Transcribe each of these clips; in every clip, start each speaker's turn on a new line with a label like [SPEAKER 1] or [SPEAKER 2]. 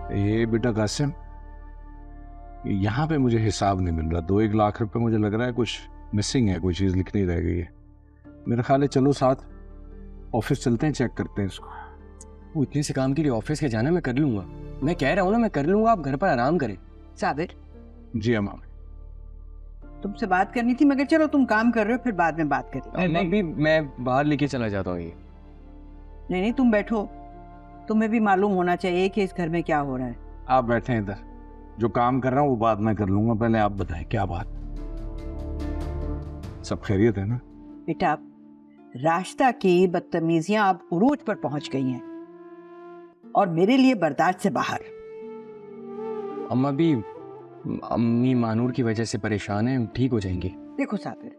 [SPEAKER 1] ये बेटा कासिम, यहाँ पे मुझे हिसाब नहीं मिल रहा। 2-1 लाख रुपए मुझे लग रहा है कुछ मिसिंग है, कोई चीज़ लिखनी रह गई है। मेरा ख्याल है चलो साथ ऑफिस चलते हैं, चेक करते हैं इसको।
[SPEAKER 2] वो इतने से काम के लिए ऑफिस के जाना मैं कर लूंगा। मैं कह रहा हूँ ना, मैं कर लूंगा, आप घर पर आराम करें।
[SPEAKER 3] साबिर,
[SPEAKER 1] जी अम्मा।
[SPEAKER 3] तुमसे बात करनी थी, मगर चलो तुम काम कर रहे हो, फिर बाद में बात करेंगे।
[SPEAKER 2] नहीं भी मैं बाहर लेके चला जाता हूँ। ये
[SPEAKER 3] नहीं, तुम बैठो, तुम्हें भी मालूम होना चाहिए कि इस घर में क्या हो रहा है।
[SPEAKER 1] आप बैठे हैं इधर, जो काम कर रहा हूँ वो बाद में कर लूंगा, पहले आप बताएं क्या बात। सब खैरियत है ना?
[SPEAKER 3] बेटा, रास्ता की बदतमीजियां अब उरूज पर पहुंच गई हैं और मेरे लिए बर्दाश्त से बाहर।
[SPEAKER 2] अम्मी मानूर की वजह से परेशान है, ठीक हो जाएंगे।
[SPEAKER 3] देखो साबिर,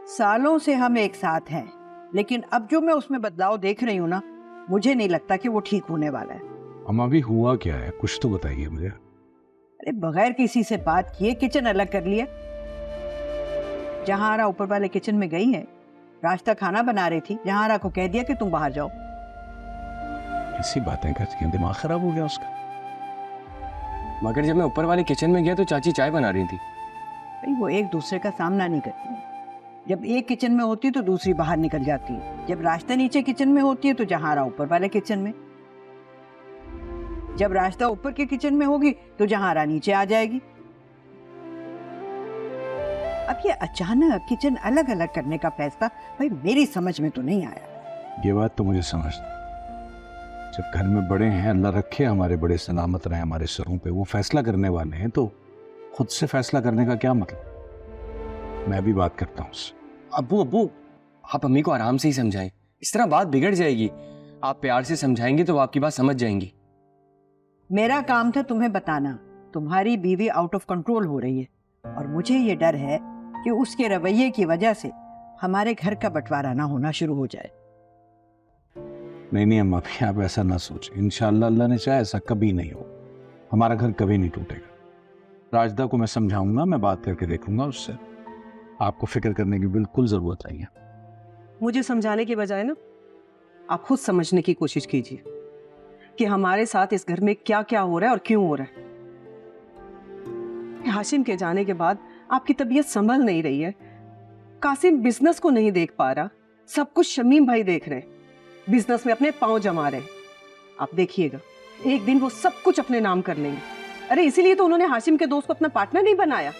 [SPEAKER 3] सालों से हम एक साथ हैं, लेकिन अब जो मैं उसमें बदलाव देख रही हूँ ना, मुझे नहीं लगता कि वो ठीक होने वाला है।
[SPEAKER 1] अम्मा भी हुआ क्या है, कुछ तो बताइए मुझे।
[SPEAKER 3] अरे बगैर किसी से बात किए किचन अलग कर लिया। जहांरा ऊपर वाले किचन में गई है, रास्ता खाना बना रही थी, जहांरा को कह दिया कि तुम बाहर जाओ।
[SPEAKER 1] ऐसी बातें करती हैं, दिमाग खराब हो गया उसका।
[SPEAKER 2] मगर जब मैं ऊपर वाले किचन में गया तो चाची चाय बना रही थी।
[SPEAKER 3] भाई वो एक दूसरे का सामना नहीं करती है। जब एक किचन में होती है तो दूसरी बाहर निकल जाती है। जब रास्ता नीचे किचन में होती है तो जहांरा ऊपर वाले किचन में। जब रास्ता ऊपर के किचन में होगी तो जहांरा नीचे आ जाएगी। अब ये अचानक किचन अलग अलग करने का फैसला भाई मेरी समझ में तो नहीं आया।
[SPEAKER 1] ये बात तो मुझे समझता, जब घर में बड़े हैं, अल्लाह रखे हमारे बड़े सलामत रहे हमारे सरों पे, वो फैसला करने वाले हैं तो खुद से फैसला करने का क्या मतलब। मैं भी बात करता हूँ उससे।
[SPEAKER 2] अब्बू आप अम्मी को आराम से ही समझाएं, इस तरह बात बिगड़ जाएगी। आप प्यार से समझाएंगे तो आपकी बात समझ जाएंगी।
[SPEAKER 3] मेरा काम था तुम्हें बताना, तुम्हारी बीवी आउट ऑफ कंट्रोल हो रही है और मुझे ये डर है कि उसके रवैये की वजह से हमारे घर का बंटवारा ना होना शुरू हो जाए।
[SPEAKER 1] नहीं अम्मा भी आप ऐसा ना सोचें, इंशाअल्लाह अल्लाह ने चाहे ऐसा कभी नहीं हो। हमारा घर कभी नहीं टूटेगा। राजदा को मैं समझाऊंगा, मैं बात करके देखूंगा उससे। आपको फिक्र करने की बिल्कुल जरूरत नहीं है।
[SPEAKER 4] मुझे समझाने के बजाय ना आप खुद समझने की कोशिश कीजिए कि हमारे साथ इस घर में क्या क्या हो रहा है और क्यों हो रहा है। हाशिम के जाने के बाद आपकी तबीयत संभल नहीं रही है। कासिम बिजनेस को नहीं देख पा रहा, सब कुछ शमीम भाई देख रहे हैं, बिजनेस में अपने पांव जमा रहे हैं। आप देखिएगा एक दिन वो सब कुछ अपने नाम कर लेंगे। अरे इसीलिए तो उन्होंने हाशिम के दोस्त को अपना पार्टनर नहीं बनाया।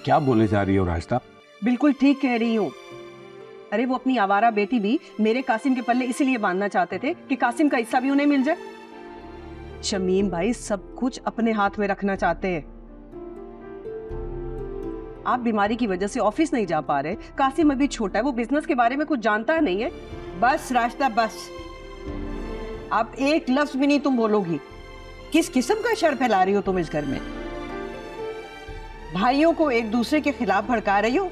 [SPEAKER 1] क्या बोले जा रही हो राजदा?
[SPEAKER 4] बिल्कुल ठीक कह रही हूँ। अरे वो अपनी आवारा बेटी भी मेरे कासिम के पल्ले इसीलिए बांधना चाहते थे कि कासिम का हिस्सा भी उन्हें मिल जाए। शमीम भाई सब कुछ अपने हाथ में रखना चाहते हैं। आप बीमारी की वजह से ऑफिस नहीं जा पा रहे, कासिम अभी छोटा है, वो बिजनेस के बारे में कुछ जानता नहीं है।
[SPEAKER 3] बस रास्ता, बस अब एक लफ्ज भी नहीं तुम बोलोगी। किस किस्म का शर फैला रही हो तुम इस घर में? भाइयों को एक दूसरे के खिलाफ भड़का रही हो।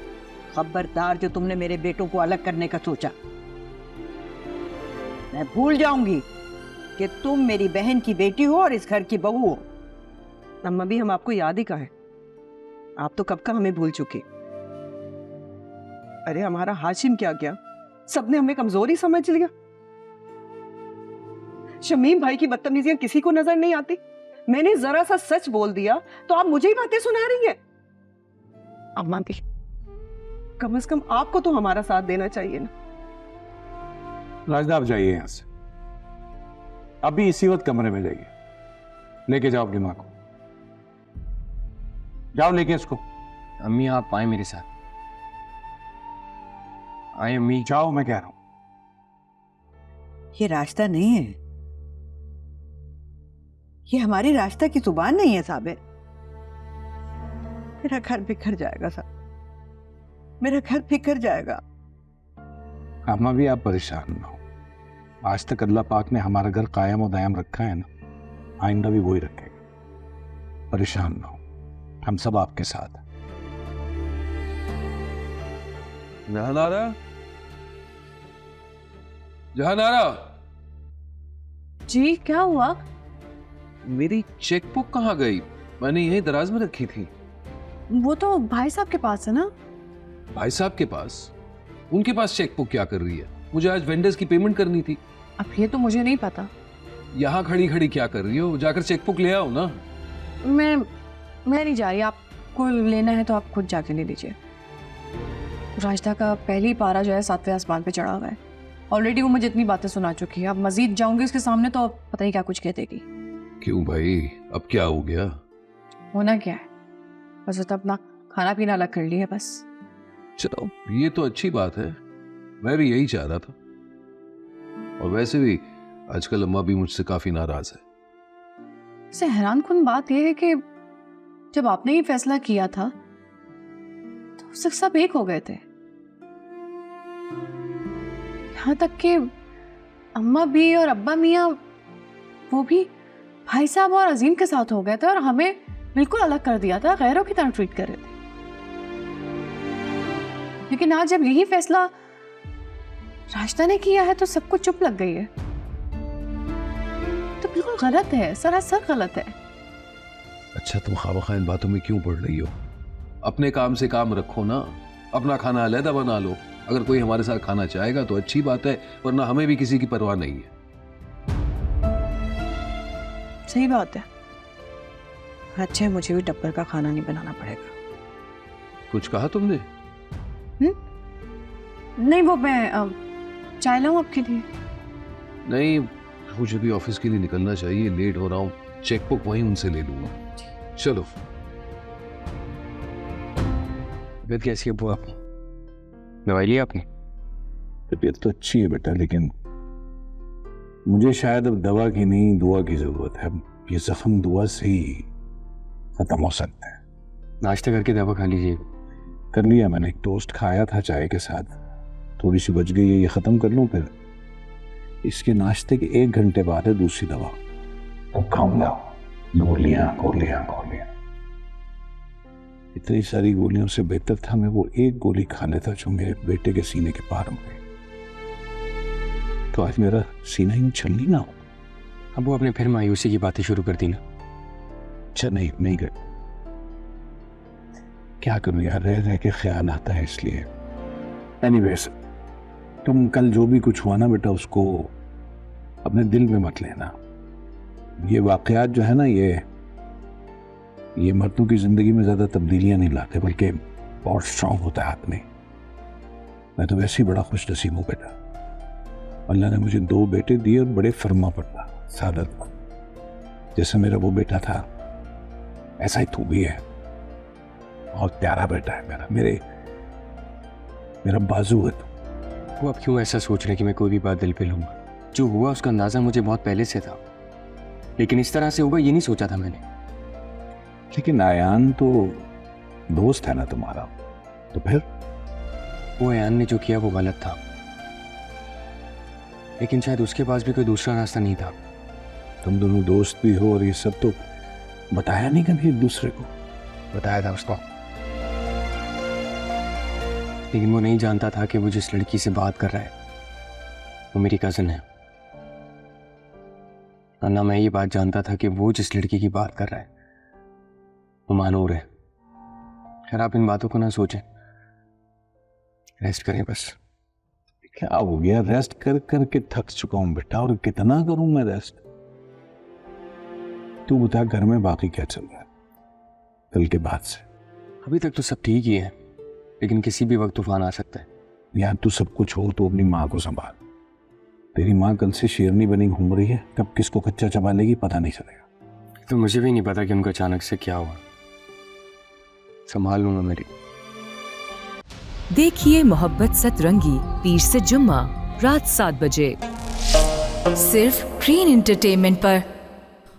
[SPEAKER 3] खबरदार जो तुमने मेरे बेटों को अलग करने का सोचा। मैं भूल जाऊंगी कि तुम मेरी बहन की बेटी हो और इस घर की बहू हो।
[SPEAKER 4] अम्मा भी हम आपको याद ही कहा है, आप तो कब का हमें भूल चुके। अरे हमारा हाशिम क्या गया, सबने हमें कमजोरी समझ लिया। शमीम भाई की बदतमीजियां किसी को नजर नहीं आती। मैंने जरा सा सच बोल दिया तो आप मुझे ही बातें सुना रही हैं। अम्मा भी कम से कम आपको तो हमारा साथ देना चाहिए ना।
[SPEAKER 1] राजदा आप जाइए यहां से, अभी इसी वक्त कमरे में जाइए, लेके जाओ अपनी मां को, जाओ लेके इसको।
[SPEAKER 2] अम्मी आप आए मेरे साथ, आए अम्मी।
[SPEAKER 1] जाओ, मैं कह रहा हूं।
[SPEAKER 3] ये रास्ता नहीं है, ये हमारी रास्ता की जुबान नहीं है साबिर। मेरा घर बिखर जाएगा साहब, मेरा घर बिखर जाएगा।
[SPEAKER 1] अम्मा भी आप परेशान ना हो, आज तक अल्लाह पाक ने हमारा घर कायम और दायम रखा है ना, आइंदा भी वही रखेगा। परेशान ना हो, हम सब आपके साथ हैं।
[SPEAKER 5] जहानारा, जहानारा।
[SPEAKER 6] जी क्या हुआ?
[SPEAKER 5] मेरी चेकबुक कहाँ गई? मैंने यहीं दराज में रखी थी।
[SPEAKER 6] वो तो भाई साहब के पास है ना।
[SPEAKER 5] भाई साहब के पास? उनके पास चेकबुक क्या कर रही है? मुझे आज वेंडर्स की पेमेंट करनी थी।
[SPEAKER 6] अब ये तो मुझे नहीं पता।
[SPEAKER 5] यहाँ खड़ी खड़ी क्या कर रही हो? जाकर चेकबुक ले आओ ना।
[SPEAKER 6] मैं नहीं जा रही, आपको लेना है तो आप खुद जाके ले लीजिए। राजदा का पहली पारा जो है 7वें आसमान पे चढ़ा हुआ है। ऑलरेडी वो मुझे इतनी बातें सुना चुकी है, अब मजीद जाऊंगी उसके सामने तो पता नहीं क्या कुछ कह देगी।
[SPEAKER 5] क्यों भाई, अब क्या हो गया?
[SPEAKER 6] होना क्या है, बस तो अपना खाना पीना अलग कर लिया बस।
[SPEAKER 5] चलो ये तो अच्छी बात है, मैं भी यही चाह रहा था। और वैसे भी आजकल अम्मा भी मुझसे काफी नाराज है।
[SPEAKER 6] इससे हैरानकुन बात यह है कि जब आपने ये फैसला किया था तो उससे सब एक हो गए थे, यहाँ तक कि अम्मा भी और अब्बा मियाँ वो भी भाई साहब और अजीम के साथ हो गए थे और हमें बिल्कुल अलग कर दिया था, गैरों की तरह ट्रीट कर रहे थे। लेकिन आज जब यही फैसला राजदा ने किया है तो सबको चुप लग गई है। तो बिल्कुल गलत है, सरासर गलत है।
[SPEAKER 5] अच्छा तुम खामखा इन बातों में क्यों पड़ रही हो? अपने काम से काम रखो ना, अपना खाना अलहदा बना लो। अगर कोई हमारे साथ खाना चाहेगा तो अच्छी बात है, वरना हमें भी किसी की परवाह नहीं है।
[SPEAKER 6] सही बात है। अच्छा है मुझे भी टब्बर का खाना नहीं बनाना पड़ेगा।
[SPEAKER 5] कुछ कहा तुमने?
[SPEAKER 6] नहीं वो मैं चाय लाऊं आपके लिए?
[SPEAKER 5] नहीं, मुझे भी ऑफिस के लिए निकलना चाहिए, लेट हो रहा हूँ। चेकबुक वहीं उनसे ले लूंगा। चलो।
[SPEAKER 2] तबीयत कैसी है बुआ? दवाई ली आपने?
[SPEAKER 1] तबीयत तो अच्छी है बेटा, लेकिन मुझे शायद अब दवा की नहीं दुआ की जरूरत है। ये जख्म दुआ से ही खत्म हो सकता है।
[SPEAKER 2] नाश्ता करके दवा खा लीजिए।
[SPEAKER 1] कर लिया मैंने, एक टोस्ट खाया था चाय के साथ, थोड़ी सी बच गई है, ये खत्म कर लूं फिर इसके नाश्ते के 1 घंटे बाद है दूसरी दवा, तो खाऊंगा। गोलियां गोलियां गोलियां, इतनी सारी गोलियों से बेहतर था मैं वो एक गोली खा लेता जो मेरे बेटे के सीने के पार हो गई, तो आज मेरा सीना यूं छलनी ना हो।
[SPEAKER 2] अब वो आपने फिर मायूसी की बातें शुरू कर दी ना।
[SPEAKER 1] अच्छा नहीं कर, क्या करूं यार, रह रह के ख्याल आता है इसलिए। एनीवेज, तुम कल जो भी कुछ हुआ ना बेटा उसको अपने दिल में मत लेना। ये वाकयात जो है ना ये मर्दों की जिंदगी में ज्यादा तब्दीलियां नहीं लाते, बल्कि बहुत स्ट्रांग होता है आदमी। मैं तो वैसे ही बड़ा खुश नसीब हूं बेटा, अल्लाह ने मुझे 2 बेटे दिए और बड़े फर्मा पड़ता सादत। जैसे मेरा वो बेटा था ऐसा ही तू भी है, बहुत प्यारा बेटा है मेरा बाजू है तू।
[SPEAKER 2] वो अब क्यों ऐसा सोच रहे हैं कि मैं कोई भी बात दिल पे लूंगा? जो हुआ उसका अंदाजा मुझे बहुत पहले से था, लेकिन इस तरह से होगा ये नहीं सोचा था मैंने।
[SPEAKER 1] लेकिन आयान तो दोस्त है ना तुम्हारा, तो फिर?
[SPEAKER 2] वो आयान ने जो किया वो गलत था, लेकिन शायद उसके पास भी कोई दूसरा रास्ता नहीं था।
[SPEAKER 1] तुम दोनों दोस्त भी हो और ये सब तो बताया नहीं कभी एक दूसरे को?
[SPEAKER 2] बताया था उसको, लेकिन वो नहीं जानता था कि वो जिस लड़की से बात कर रहा है वो मेरी कजिन है, और ना मैं ये बात जानता था कि वो जिस लड़की की बात कर रहा है वो मानूर है। खैर आप इन बातों को ना सोचें, रेस्ट करें बस।
[SPEAKER 1] क्या हो गया, रेस्ट कर कर के थक चुका हूं बेटा, और कितना करूं मैं रेस्ट। तू बता घर में बाकी क्या चल रहा है कल के बाद से?
[SPEAKER 2] अभी तक तो सब ठीक ही है, लेकिन किसी भी वक्त तूफान आ सकता है।
[SPEAKER 1] यार तू सब कुछ हो तो अपनी माँ को संभाल। तेरी माँ कल से शेरनी बनी घूम रही है, कब किसको कच्चा चबा लेगी पता नहीं चलेगा।
[SPEAKER 2] तो मुझे भी नहीं पता कि उनको अचानक से क्या हुआ, संभाल लूंगा मेरी।
[SPEAKER 7] देखिए मोहब्बत सतरंगी पीर से जुम्मा रात 7 बजे सिर्फ ग्रीन एंटरटेनमेंट पर।